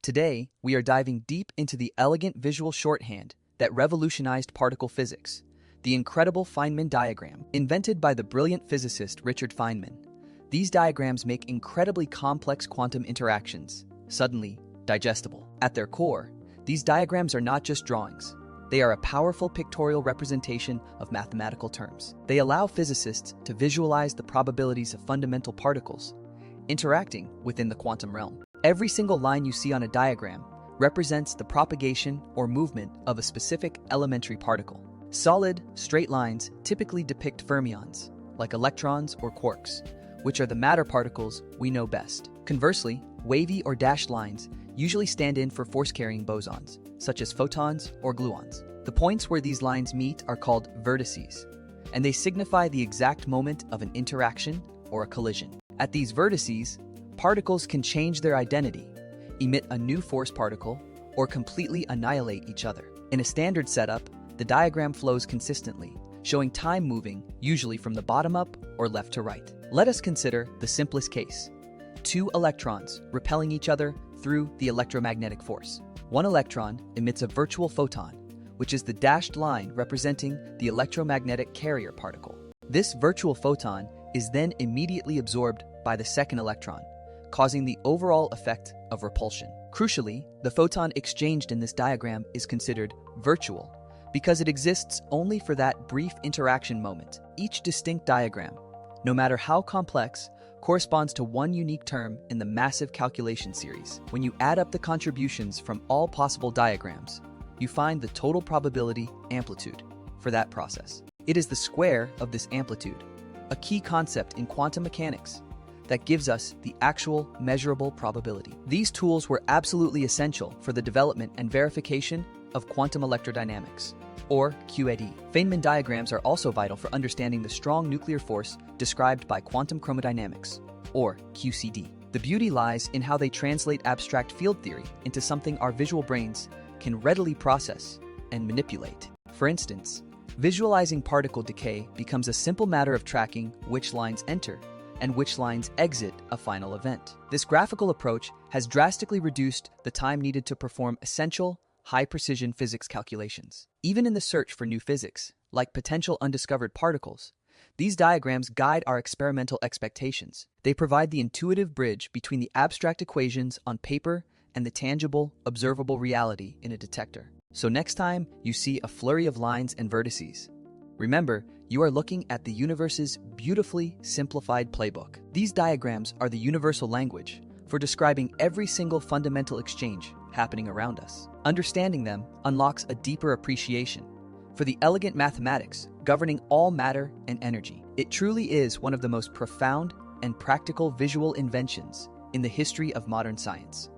Today, we are diving deep into the elegant visual shorthand that revolutionized particle physics, the incredible Feynman diagram. Invented by the brilliant physicist Richard Feynman, these diagrams make incredibly complex quantum interactions suddenly digestible. At their core, these diagrams are not just drawings. They are a powerful pictorial representation of mathematical terms. They allow physicists to visualize the probabilities of fundamental particles interacting within the quantum realm. Every single line you see on a diagram represents the propagation or movement of a specific elementary particle. Solid, straight lines typically depict fermions, like electrons or quarks, which are the matter particles we know best. Conversely, wavy or dashed lines usually stand in for force-carrying bosons, such as photons or gluons. The points where these lines meet are called vertices, and they signify the exact moment of an interaction or a collision. At these vertices, particles can change their identity, emit a new force particle, or completely annihilate each other. In a standard setup, the diagram flows consistently, showing time moving, usually from the bottom up or left to right. Let us consider the simplest case: two electrons repelling each other through the electromagnetic force. One electron emits a virtual photon, which is the dashed line representing the electromagnetic carrier particle. This virtual photon is then immediately absorbed by the second electron, causing the overall effect of repulsion. Crucially, the photon exchanged in this diagram is considered virtual because it exists only for that brief interaction moment. Each distinct diagram, no matter how complex, corresponds to one unique term in the massive calculation series. When you add up the contributions from all possible diagrams, you find the total probability amplitude for that process. It is the square of this amplitude, a key concept in quantum mechanics that gives us the actual measurable probability. These tools were absolutely essential for the development and verification of quantum electrodynamics, or QED. Feynman diagrams are also vital for understanding the strong nuclear force described by quantum chromodynamics, or QCD. The beauty lies in how they translate abstract field theory into something our visual brains can readily process and manipulate. For instance, visualizing particle decay becomes a simple matter of tracking which lines enter and which lines exit a final event. This graphical approach has drastically reduced the time needed to perform essential, high-precision physics calculations. Even in the search for new physics, like potential undiscovered particles, these diagrams guide our experimental expectations. They provide the intuitive bridge between the abstract equations on paper and the tangible, observable reality in a detector. So next time you see a flurry of lines and vertices, remember, you are looking at the universe's beautifully simplified playbook. These diagrams are the universal language for describing every single fundamental exchange happening around us. Understanding them unlocks a deeper appreciation for the elegant mathematics governing all matter and energy. It truly is one of the most profound and practical visual inventions in the history of modern science.